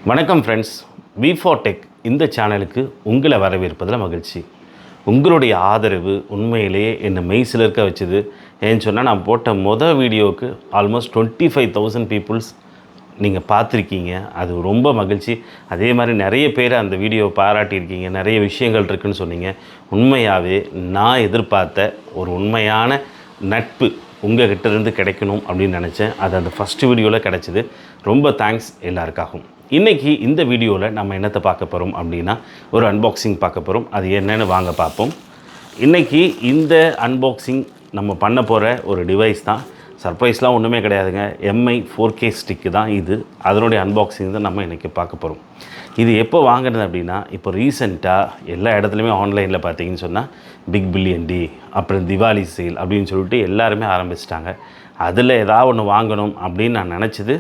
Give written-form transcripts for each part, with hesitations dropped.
வணக்கம் friends, V4 tech இந்த சேனலுக்கு உங்களை வரவேற்பதில் மகிழ்ச்சி. உங்களுடைய ஆதரவு உண்மையிலேயே என்னை மெய்சிலிர்க்க வச்சுது. ஏன்னு சொன்னால், நான் போட்ட வீடியோவுக்கு ஆல்மோஸ்ட் 25,000 பீப்புள்ஸ் நீங்கள் பார்த்துருக்கீங்க. அது ரொம்ப மகிழ்ச்சி. அதே மாதிரி நிறைய பேர் அந்த வீடியோவை பாராட்டியிருக்கீங்க. நிறைய விஷயங்கள் இருக்குதுன்னு சொன்னீங்க. உண்மையாகவே நான் எதிர்பார்த்த ஒரு உண்மையான நட்பு உங்கள் கிட்டேருந்து கிடைக்கணும் அப்படின்னு நினச்சேன். அது அந்த ஃபஸ்ட்டு வீடியோவில் கிடச்சிது. ரொம்ப தேங்க்ஸ் எல்லாருக்காகவும். இன்றைக்கி இந்த வீடியோவில் நம்ம என்னத்தை பார்க்க போகிறோம் அப்படின்னா, ஒரு அன்பாக்சிங் பார்க்க போகிறோம். அது என்னென்னு வாங்க பார்ப்போம். இன்றைக்கி இந்த அன்பாக்சிங் நம்ம பண்ண போகிற ஒரு டிவைஸ் தான். சர்ப்ரைஸ்லாம் ஒன்றுமே கிடையாதுங்க. Mi 4K ஸ்டிக்கு தான் இது. அதனுடைய அன்பாக்சிங் தான் நம்ம இன்றைக்கி பார்க்க போகிறோம். இது எப்போ வாங்குறது அப்படின்னா, இப்போ ரீசெண்டாக எல்லா இடத்துலையுமே ஆன்லைனில் பார்த்தீங்கன்னு சொன்னால் பிக் பில்லியன் டே, அப்புறம் திவாலி சேல் அப்படின்னு சொல்லிட்டு எல்லாருமே ஆரம்பிச்சிட்டாங்க. அதில் ஏதாவது ஒன்று வாங்கணும் அப்படின்னு நான் நினச்சது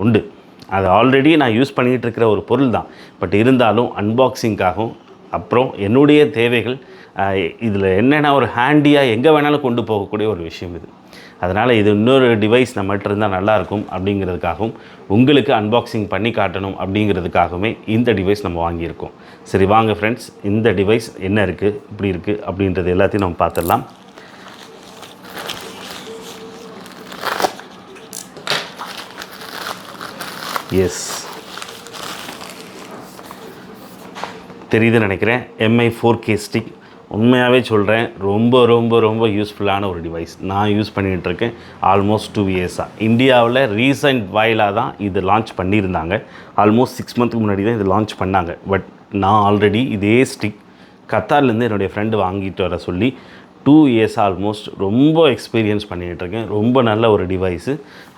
உண்டு. அது ஆல்ரெடி நான் யூஸ் பண்ணிகிட்டு இருக்கிற ஒரு பொருள் தான். பட் இருந்தாலும் அன்பாக்சிங்காகவும் அப்புறம் என்னுடைய தேவைகள் இதில் என்னென்னா ஒரு ஹேண்டியாக எங்கே வேணாலும் கொண்டு போகக்கூடிய ஒரு விஷயம் இது. அதனால் இது இன்னொரு டிவைஸ் நம்மகிட்ட இருந்தால் நல்லாயிருக்கும் அப்படிங்கிறதுக்காகவும், உங்களுக்கு அன்பாக்சிங் பண்ணி காட்டணும் அப்படிங்கிறதுக்காகவுமே இந்த டிவைஸ் நம்ம வாங்கியிருக்கோம். சரி வாங்க ஃப்ரெண்ட்ஸ், இந்த டிவைஸ் என்ன இருக்குது, இப்படி இருக்குது அப்படின்றது எல்லாத்தையும் நம்ம பார்த்துடலாம். எஸ், தெரியுதுன்னு நினைக்கிறேன். Mi 4K stick. உண்மையாகவே சொல்கிறேன், ரொம்ப ரொம்ப ரொம்ப யூஸ்ஃபுல்லான ஒரு டிவைஸ். நான் யூஸ் பண்ணிகிட்ருக்கேன் ஆல்மோஸ்ட் 2 இயர்ஸாக. இந்தியாவில் ரீசெண்ட் வாயிலாக தான் இது லான்ச் பண்ணியிருந்தாங்க. ஆல்மோஸ்ட் 6 மந்த்துக்கு முன்னாடி தான் இது லான்ச் பண்ணாங்க. பட் நான் ஆல்ரெடி இதே ஸ்டிக் கத்தார்லேருந்து என்னுடைய ஃப்ரெண்டு வாங்கிட்டு வர சொல்லி 2 இயர்ஸ் ஆல்மோஸ்ட் ரொம்ப எக்ஸ்பீரியன்ஸ் பண்ணிகிட்ருக்கேன். ரொம்ப நல்ல ஒரு டிவைஸு.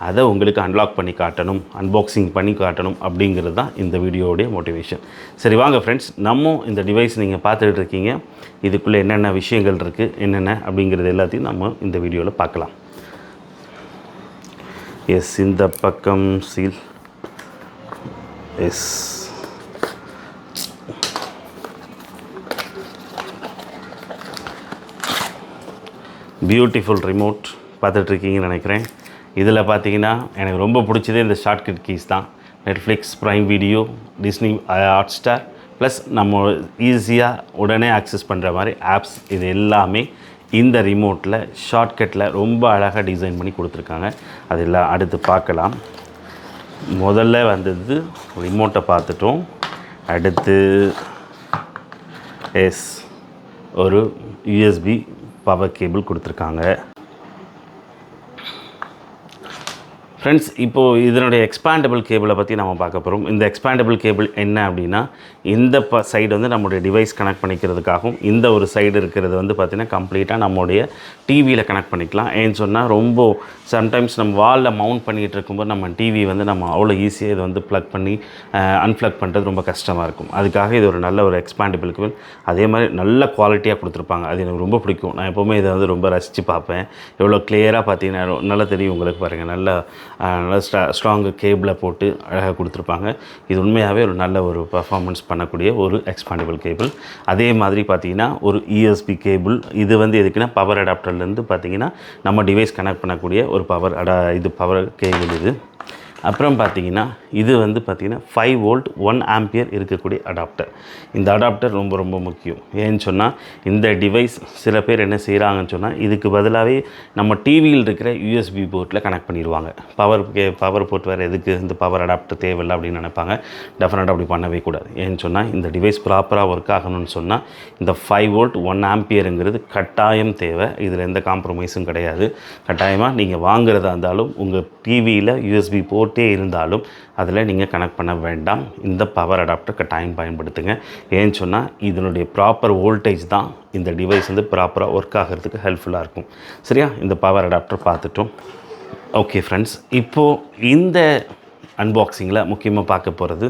அதை உங்களுக்கு அன்லாக் பண்ணி காட்டணும், அன்பாக்சிங் பண்ணி காட்டணும் அப்படிங்கிறது தான் இந்த வீடியோவுடைய மோட்டிவேஷன். சரி வாங்க ஃப்ரெண்ட்ஸ், நம்ம இந்த டிவைஸ் நீங்கள் பார்த்துட்டு இருக்கீங்க. இதுக்குள்ளே என்னென்ன விஷயங்கள் இருக்குது, என்னென்ன அப்படிங்கிறது எல்லாத்தையும் நம்ம இந்த வீடியோவில் பார்க்கலாம். எஸ், இந்த பக்கம் சீல். எஸ், பியூட்டிஃபுல் ரிமோட் பார்த்துட்ருக்கீங்கன்னு நினைக்கிறேன். இதில் பார்த்தீங்கன்னா எனக்கு ரொம்ப பிடிச்சதே இந்த ஷார்ட்கட் கீஸ் தான். Netflix, prime video, Disney, Hotstar, plus நம்ம ஈஸியாக உடனே ஆக்சஸ் பண்ணுற மாதிரி ஆப்ஸ், இது எல்லாமே இந்த ரிமோட்டில் ஷார்ட்கட்டில் ரொம்ப அழகாக டிசைன் பண்ணி கொடுத்துருக்காங்க. அதெல்லாம் அடுத்து பார்க்கலாம். முதல்ல வந்தது ரிமோட்டை பார்த்துட்டோம். அடுத்து எஸ், ஒரு USB பவர் கேபிள் கொடுத்துருக்காங்க. ஃப்ரெண்ட்ஸ், இப்போது இதனுடைய எக்ஸ்பேண்டபிள் கேபிளை பற்றி நம்ம பார்க்க போகிறோம். இந்த எக்ஸ்பேண்டபிள் கேபிள் என்ன அப்படின்னா, இந்த சைடு வந்து நம்மளுடைய டிவைஸ் கனெக்ட் பண்ணிக்கிறதுக்காகவும், இந்த ஒரு சைடு இருக்கிறது வந்து பார்த்திங்கன்னா கம்ப்ளீட்டாக நம்மளுடைய டிவியில் கனெக்ட் பண்ணிக்கலாம். ஏன்னு சொன்னால், ரொம்ப சம்டைம்ஸ் நம்ம வாலில் மவுண்ட் பண்ணிகிட்டு இருக்கும்போது நம்ம டிவி வந்து நம்ம அவ்வளோ ஈஸியாக இதை வந்து ப்ளக் பண்ணி அன்ப்ளக் பண்ணுறது ரொம்ப கஷ்டமாக இருக்கும். அதுக்காக இது ஒரு நல்ல ஒரு எக்ஸ்பேண்டபிள் கேபிள். அதே மாதிரி நல்ல குவாலிட்டியாக கொடுத்துருப்பாங்க. அது எனக்கு ரொம்ப பிடிக்கும். நான் எப்போவுமே இதை வந்து ரொம்ப ரசித்து பார்ப்பேன். எவ்வளோ கிளியராக பார்த்தீங்கன்னா நல்லா தெரியும் உங்களுக்கு. பாருங்கள், நல்லா ஸ்ட்ராங்கு கேபிளை போட்டு அழகாக கொடுத்துருப்பாங்க. இது உண்மையாகவே ஒரு நல்ல ஒரு பர்ஃபார்மன்ஸ் பண்ணக்கூடிய ஒரு எக்ஸ்பாண்டபிள் கேபிள். அதே மாதிரி பார்த்திங்கன்னா ஒரு USB கேபிள். இது வந்து எதுக்குன்னா பவர் அடாப்டர்லேருந்து பார்த்திங்கன்னா நம்ம டிவைஸ் கனெக்ட் பண்ணக்கூடிய ஒரு பவர் கேபிள் இது. அப்புறம் பார்த்திங்கன்னா இது வந்து பார்த்திங்கன்னா 5 வோல்ட் 1 ஆம்பியர் இருக்கக்கூடிய அடாப்டர். இந்த அடாப்டர் ரொம்ப ரொம்ப முக்கியம். ஏன்னு சொன்னால், இந்த டிவைஸ் சில பேர் என்ன செய்கிறாங்கன்னு சொன்னால், இதுக்கு பதிலாகவே நம்ம டிவியில் இருக்கிற USB போர்ட்டில் கனெக்ட் பண்ணிடுவாங்க. பவர் போர்ட் வேறு எதுக்கு, இந்த பவர் அடாப்டர் தேவையில்லை அப்படின்னு நினைப்பாங்க. டெஃபினட்டாக அப்படி பண்ணவே கூடாது. ஏன்னு சொன்னால், இந்த டிவைஸ் ப்ராப்பராக ஒர்க் ஆகணும்னு சொன்னால் இந்த 5 வோல்ட் 1 ஆம்பியருங்கிறது கட்டாயம் தேவை. இதில் எந்த காம்ப்ரமைஸும் கிடையாது. கட்டாயமாக நீங்கள் வாங்குறதா இருந்தாலும் உங்கள் டிவியில் USB போர்ட்டே இருந்தாலும் அதில் நீங்கள் கனெக்ட் பண்ண வேண்டாம். இந்த பவர் அடாப்டர் கட்டாயம் பயன்படுத்துங்க. ஏன்னு சொன்னால், இதனுடைய ப்ராப்பர் வோல்டேஜ் தான் இந்த டிவைஸ் வந்து ப்ராப்பராக ஒர்க் ஆகிறதுக்கு ஹெல்ப்ஃபுல்லாக இருக்கும். சரியா, இந்த பவர் அடாப்டர் பார்த்துட்டோம். ஓகே ஃப்ரெண்ட்ஸ், இப்போது இந்த அன்பாக்சிங்கில் முக்கியமாக பார்க்க போகிறது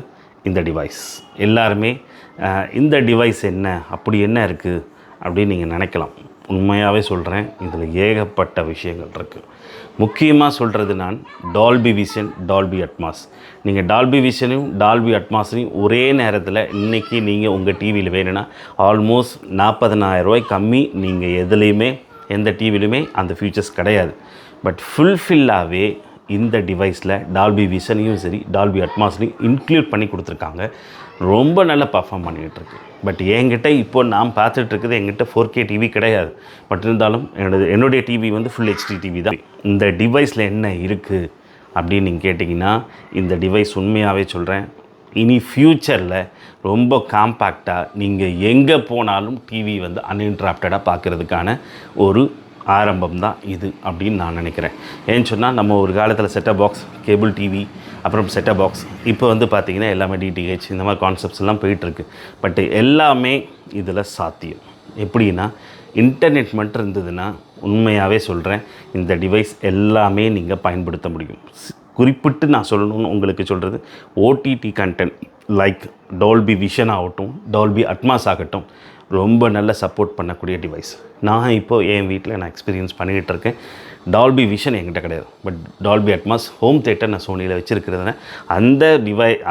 இந்த டிவைஸ். எல்லாருமே இந்த டிவைஸ் என்ன, அப்படி என்ன இருக்குது அப்படின்னு நீங்கள் நினைக்கலாம். உண்மையாகவே சொல்கிறேன், இதில் ஏகப்பட்ட விஷயங்கள் இருக்குது. முக்கியமாக சொல்கிறது நான் டால்பி விஷன், டால்பி அட்மாஸ். நீங்கள் டால்பி விஷனையும் டால்பி அட்மாஸையும் ஒரே நேரத்தில் இன்றைக்கி நீங்கள் உங்கள் டிவியில் வேணும்னா ஆல்மோஸ்ட் 40,000 ரூபாய் கம்மி நீங்கள் எதுலேயுமே எந்த டிவிலையுமே அந்த ஃபீச்சர்ஸ் கிடையாது. பட் ஃபுல்ஃபில்லாகவே இந்த டிவைஸில் டால்பி விஷனையும் சரி டால்பி அட்மாஸ்லையும் இன்க்ளூட் பண்ணி கொடுத்துருக்காங்க. ரொம்ப நல்லா பர்ஃபார்ம் பண்ணிகிட்ருக்கு. பட் என்கிட்ட இப்போ நான் பார்த்துட்ருக்குது என்கிட்ட 4K டிவி கிடையாது. பட் இருந்தாலும் என்னுடைய டிவி வந்து ஃபுல் ஹெச்டி டிவி தான். இந்த டிவைஸில் என்ன இருக்குது அப்படின்னு நீங்கள் கேட்டிங்கன்னா, இந்த டிவைஸ் உண்மையாகவே சொல்கிறேன், இனி ஃப்யூச்சரில் ரொம்ப காம்பேக்டாக நீங்கள் எங்கே போனாலும் டிவி வந்து அன்இன்ட்ராப்டடாக பார்க்குறதுக்கான ஒரு ஆரம்பம் தான் இது அப்படின்னு நான் நினைக்கிறேன். ஏன்னு சொன்னால் நம்ம ஒரு காலத்தில் செட்டப் பாக்ஸ், கேபிள் டிவி, அப்புறம் செட்டப் பாக்ஸ், இப்போ வந்து பார்த்திங்கன்னா எல்லாமே டிடிஹெச் இந்த மாதிரி கான்செப்ட்ஸ் எல்லாம் போயிட்டுருக்கு. பட் எல்லாமே இதில் சாத்தியம். எப்படின்னா இன்டர்நெட் மட்டும் இருந்ததுன்னா உண்மையாகவே சொல்கிறேன், இந்த டிவைஸ் எல்லாமே நீங்கள் பயன்படுத்த முடியும். குறிப்பிட்டு நான் சொல்லணும்னு உங்களுக்கு சொல்கிறது, OTT content like Dolby vision ஆகட்டும், டால்பி அட்மாஸ் ஆகட்டும், ரொம்ப நல்ல சப்போர்ட் பண்ணக்கூடிய டிவைஸ். நான் இப்போது என் வீட்டில் நான் எக்ஸ்பீரியன்ஸ் பண்ணிக்கிட்டு இருக்கேன். டால்பி விஷன் என்கிட்ட கிடையாது. But Dolby Atmos home theatre நான் சோனியில் வச்சுருக்கிறதுனா அந்த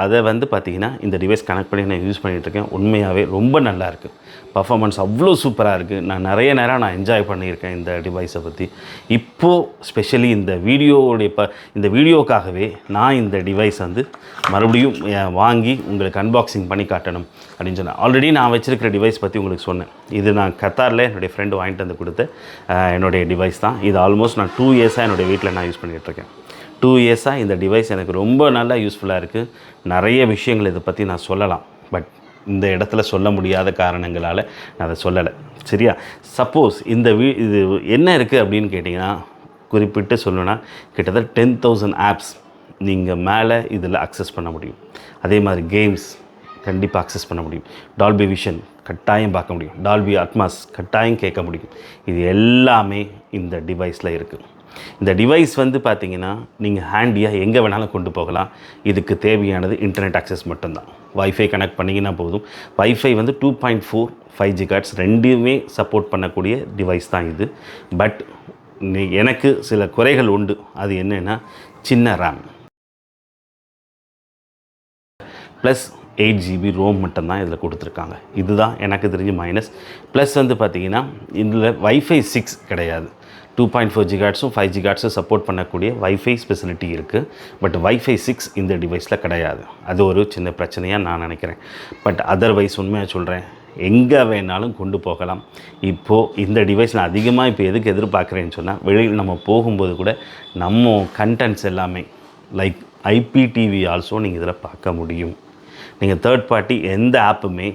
அதை வந்து பார்த்திங்கன்னா இந்த டிவைஸ் கனெக்ட் பண்ணி நான் யூஸ் பண்ணிகிட்ருக்கேன். உண்மையாகவே ரொம்ப நல்லா இருக்குது. பர்ஃபார்மன்ஸ் அவ்வளோ சூப்பராக இருக்குது. நான் நிறைய நேரம் நான் என்ஜாய் பண்ணியிருக்கேன் இந்த டிவைஸை பற்றி. இப்போது ஸ்பெஷலி இந்த வீடியோக்காகவே நான் இந்த டிவைஸ் வந்து மறுபடியும் வாங்கி உங்களுக்கு அன்பாக்சிங் பண்ணி காட்டணும் அப்படின்னு சொன்னேன். ஆல்ரெடி நான் வச்சுருக்கிற டிவைஸ் பற்றி உங்களுக்கு சொன்னேன். இது நான் கத்தாரில் என்னுடைய ஃப்ரெண்டு வாங்கிட்டு வந்து கொடுத்த என்னுடைய டிவைஸ் தான். இது ஆல்மோஸ்ட் நான் 2 இயர்ஸாக என்னுடைய வீட்டில் நான் யூஸ் பண்ணிகிட்ருக்கேன். 2 இயர்ஸாக இந்த டிவைஸ் எனக்கு ரொம்ப நல்லா யூஸ்ஃபுல்லாக இருக்குது. நிறைய விஷயங்கள் இதை பற்றி நான் சொல்லலாம். பட் இந்த இடத்துல சொல்ல முடியாத காரணங்களால் நான் அதை சொல்லலை. சரியா? சப்போஸ் இது என்ன இருக்குது அப்படின்னு கேட்டிங்கன்னா, குறிப்பிட்டு சொல்லணுன்னா கிட்டத்தட்ட 10,000 ஆப்ஸ் நீங்கள் மேலே இதில் அக்சஸ் பண்ண முடியும். அதே மாதிரி கேம்ஸ் கண்டிப்பாக அக்சஸ் பண்ண முடியும். டால்பி விஷன் கட்டாயம் பார்க்க முடியும். டால்பி அட்மாஸ் கட்டாயம் கேட்க முடியும். இது எல்லாமே இந்த டிவைஸில் இருக்குது. இந்த டிவைஸ் வந்து பார்த்திங்கன்னா நீங்கள் ஹேண்டியாக எங்கே வேணாலும் கொண்டு போகலாம். இதுக்கு தேவையானது இன்டர்நெட் அக்சஸ் மட்டும்தான். வைஃபை கனெக்ட் பண்ணிங்கன்னா போதும். வைஃபை வந்து 2.4 5 GHz ரெண்டுமே சப்போர்ட் பண்ணக்கூடிய டிவைஸ் தான் இது. பட் எனக்கு சில குறைகள் உண்டு. அது என்னென்னா, சின்ன ரேம் ப்ளஸ் 8 GB ரோம் மட்டும்தான் இதில் கொடுத்துருக்காங்க. இதுதான் எனக்கு தெரிஞ்ச மைனஸ். ப்ளஸ் வந்து பார்த்திங்கன்னா இதில் வைஃபை 6 கிடையாது. 2.4 GHz 5 GHz சப்போர்ட் பண்ணக்கூடிய வைஃபை ஸ்பெசிலிட்டி இருக்குது. பட் வைஃபை 6 இந்த டிவைஸில் கிடையாது. அது ஒரு சின்ன பிரச்சனையாக நான் நினைக்கிறேன். பட் அதர்வைஸ் உண்மையாக சொல்கிறேன், எங்கே வேணாலும் கொண்டு போகலாம். இப்போது இந்த டிவைஸ் நான் அதிகமாக இப்போ எதுக்கு எதிர்பார்க்குறேன்னு சொன்னால், வெளியில் நம்ம போகும்போது கூட நம்ம கண்டென்ட்ஸ் எல்லாமே லைக் IPTV ஆல்சோ நீங்கள் இதில் பார்க்க முடியும். நீங்கள் தேர்ட் பார்ட்டி எந்த ஆப்புமே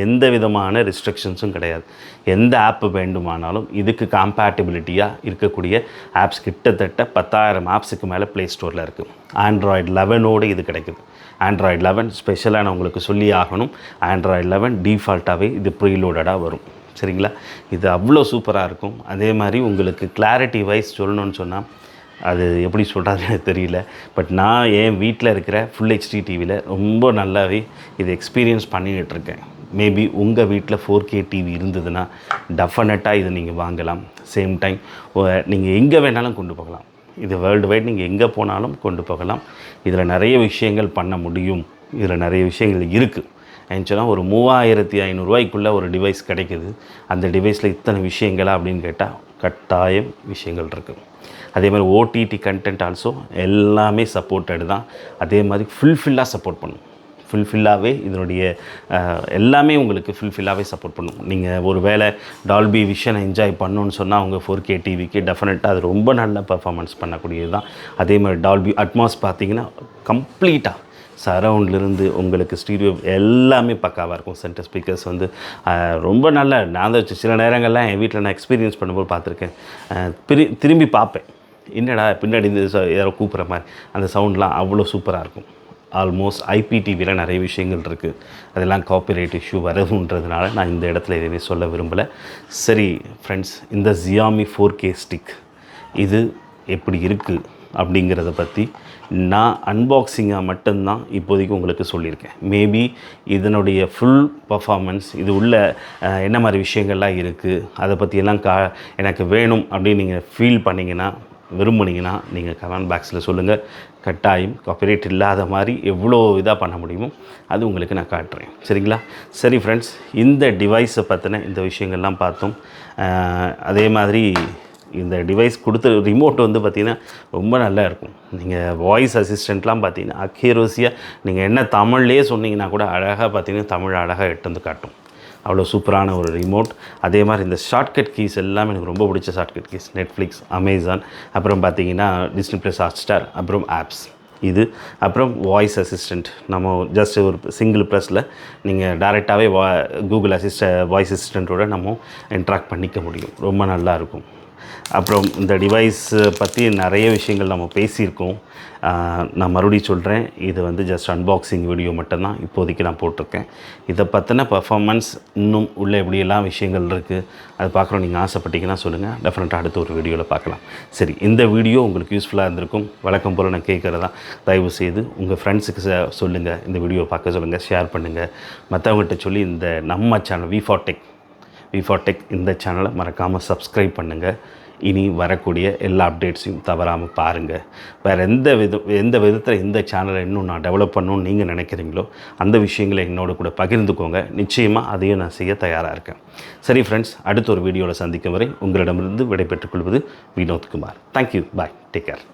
எந்த விதமான ரெஸ்ட்ரிக்ஷன்ஸும் கிடையாது. எந்த ஆப்பு வேண்டுமானாலும் இதுக்கு காம்பேட்டிபிலிட்டியாக இருக்கக்கூடிய ஆப்ஸ் கிட்டத்தட்ட 10,000 ஆப்ஸுக்கு மேலே ப்ளே ஸ்டோரில் இருக்குது. ஆண்ட்ராய்டு 11ஓடு இது கிடைக்குது. ஆண்ட்ராய்டு 11 ஸ்பெஷலாக நான் உங்களுக்கு சொல்லி ஆகணும். ஆண்ட்ராய்டு 11 டிஃபால்ட்டாகவே இது ப்ரீலோடடாக வரும். சரிங்களா? இது அவ்வளோ சூப்பராக இருக்கும். அதே மாதிரி உங்களுக்கு கிளாரிட்டி வைஸ் சொல்லணும்னு சொன்னால், அது எப்படி சொல்கிறதுன்னு தெரியல. பட் நான் என் வீட்டில் இருக்கிற ஃபுல் ஹெச்டி டிவியில் ரொம்ப நல்லாவே இது எக்ஸ்பீரியன்ஸ் பண்ணிகிட்ருக்கேன். மேபி உங்கள் வீட்டில் 4K டிவி இருந்ததுன்னா டெஃபினட்டாக இதை நீங்கள் வாங்கலாம். சேம் டைம் நீங்கள் எங்கே வேணாலும் கொண்டு போகலாம். இது வேர்ல்டு வைட் நீங்கள் எங்கே போனாலும் கொண்டு போகலாம். இதில் நிறைய விஷயங்கள் பண்ண முடியும். இதில் நிறைய விஷயங்கள் இருக்குது. ஏன்னு சொன்னால் ஒரு 3,500 ரூபாய்க்குள்ளே ஒரு டிவைஸ் கிடைக்குது. அந்த டிவைஸில் இத்தனை விஷயங்களா அப்படின்னு கேட்டால் கட்டாயம் விஷயங்கள் இருக்குது. அதே மாதிரி ஓடிடி கண்டென்ட் ஆல்சோ எல்லாமே சப்போர்ட்டடு தான். அதே மாதிரி ஃபுல்ஃபில்லாக சப்போர்ட் பண்ணும். ஃபுல்ஃபில்லாகவே இதனுடைய எல்லாமே உங்களுக்கு ஃபுல்ஃபில்லாகவே சப்போர்ட் பண்ணும். நீங்கள் ஒரு வேளை டால்பி விஷனை என்ஜாய் பண்ணணுன்னு சொன்னால் அவங்க 4K டிவிக்கு டெஃபினட்டாக அது ரொம்ப நல்ல பர்ஃபார்மன்ஸ் பண்ணக்கூடியது தான். அதே மாதிரி டால்பி அட்மாஸ் பார்த்திங்கன்னா கம்ப்ளீட்டாக சரவுண்ட்லேருந்து உங்களுக்கு ஸ்டீரியோ எல்லாமே பக்காவாக இருக்கும். சென்டர் ஸ்பீக்கர்ஸ் வந்து ரொம்ப நல்ல. நான் தான் சில நேரங்கள்லாம் என் வீட்டில் நான் எக்ஸ்பீரியன்ஸ் பண்ணும்போது பார்த்துருக்கேன். திரும்பி பார்ப்பேன், என்னடா பின்னாடி இந்த யாரோ கூப்பிட்ற மாதிரி அந்த சவுண்ட்லாம் அவ்வளோ சூப்பராக இருக்கும். ஆல்மோஸ்ட் IPTVயில் நிறைய விஷயங்கள் இருக்குது. அதெல்லாம் காப்பிரைட் இஷ்யூ வருதுன்றதுனால நான் இந்த இடத்துல எதுவுமே சொல்ல விரும்பலை. சரி ஃப்ரெண்ட்ஸ், இந்த Xiaomi 4K ஸ்டிக் இது எப்படி இருக்குது அப்படிங்கிறத பற்றி நான் அன்பாக்சிங்காக மட்டும்தான் இப்போதைக்கு உங்களுக்கு சொல்லியிருக்கேன். மேபி இதனுடைய ஃபுல் பர்ஃபார்மன்ஸ், இது உள்ள என்ன மாதிரி விஷயங்கள்லாம் இருக்குது, அதை பற்றியெல்லாம் எனக்கு வேணும் அப்படின்னு நீங்கள் ஃபீல் பண்ணிங்கன்னா, விரும்புனீங்கன்னா நீங்கள் கமெண்ட் பாக்ஸில் சொல்லுங்கள். கட்டாயம் காப்பிரைட் இல்லாத மாதிரி எவ்வளோ இதாக பண்ண முடியுமோ அது உங்களுக்கு நான் காட்டுறேன். சரிங்களா? சரி ஃப்ரெண்ட்ஸ், இந்த டிவைஸை பற்றின இந்த விஷயங்கள்லாம் பார்த்தோம். அதே மாதிரி இந்த டிவைஸ் கொடுத்த ரிமோட் வந்து பார்த்திங்கன்னா ரொம்ப நல்லா இருக்கும். நீங்கள் வாய்ஸ் அசிஸ்டண்ட்லாம் பார்த்தீங்கன்னா அக்யூரஸியாக நீங்கள் என்ன தமிழ்லேயே சொன்னீங்கன்னா கூட அழகாக பார்த்தீங்கன்னா தமிழ் அழகாக எட்டு வந்து காட்டும். அவ்வளோ சூப்பரான ஒரு ரிமோட். அதே மாதிரி இந்த ஷார்ட்கட் கீஸ் எல்லாமே எனக்கு ரொம்ப பிடிச்ச ஷார்ட்கட் கீஸ். நெட்ஃப்ளிக்ஸ், அமேசான், அப்புறம் பார்த்தீங்கன்னா டிஸ்னி ப்ளஸ், ஹாட்ஸ்டார், அப்புறம் ஆப்ஸ் இது, அப்புறம் வாய்ஸ் அசிஸ்டண்ட். நம்ம ஜஸ்ட் ஒரு சிங்கிள் ப்ரெஸ்ஸில் நீங்கள் டைரெக்டாகவே கூகுள் வாய்ஸ் அசிஸ்டண்ட்டோட நம்ம இன்ட்ராக்ட் பண்ணிக்க முடியும். ரொம்ப நல்லாயிருக்கும். அப்புறம் இந்த டிவைஸ் பற்றி நிறைய விஷயங்கள் நம்ம பேசியிருக்கோம். நான் மறுபடியும் சொல்கிறேன், இது வந்து ஜஸ்ட் அன்பாக்சிங் வீடியோ மட்டும்தான் இப்போதைக்கு நான் போட்டிருக்கேன். இதை பற்றின பர்ஃபார்மன்ஸ் இன்னும் உள்ள எப்படியெல்லாம் விஷயங்கள் இருக்குது அது பார்க்குறோம். நீங்கள் ஆசைப்பட்டீங்கன்னா சொல்லுங்கள், டெஃபினட்டாக அடுத்த ஒரு வீடியோவில் பார்க்கலாம். சரி, இந்த வீடியோ உங்களுக்கு யூஸ்ஃபுல்லாக இருந்திருக்கும். வழக்கம் போல் நான் கேட்குறதா, தயவுசெய்து உங்கள் ஃப்ரெண்ட்ஸுக்கு சொல்லுங்கள், இந்த வீடியோ பார்க்க சொல்லுங்கள், ஷேர் பண்ணுங்கள். மற்றவங்ககிட்ட சொல்லி இந்த நம்ம சேனல் வி4டெக் இந்த சேனலை மறக்காமல் சப்ஸ்கிரைப் பண்ணுங்கள். இனி வரக்கூடிய எல்லா அப்டேட்ஸையும் தவறாமல் பாருங்கள். வேறு எந்த விதத்தில் இந்த சேனலை இன்னும் நான் டெவலப் பண்ணணும்னு நீங்கள் நினைக்கிறீங்களோ அந்த விஷயங்களை என்னோட கூட பகிர்ந்துக்கோங்க. நிச்சயமாக அதையும் நான் செய்ய தயாராக இருக்கேன். சரி ஃப்ரெண்ட்ஸ், அடுத்த ஒரு வீடியோவில் சந்திக்கும் வரை உங்களிடமிருந்து விடைபெற்றுக் கொள்வது வினோத்குமார். தேங்க்யூ, பாய், டேக் கேர்.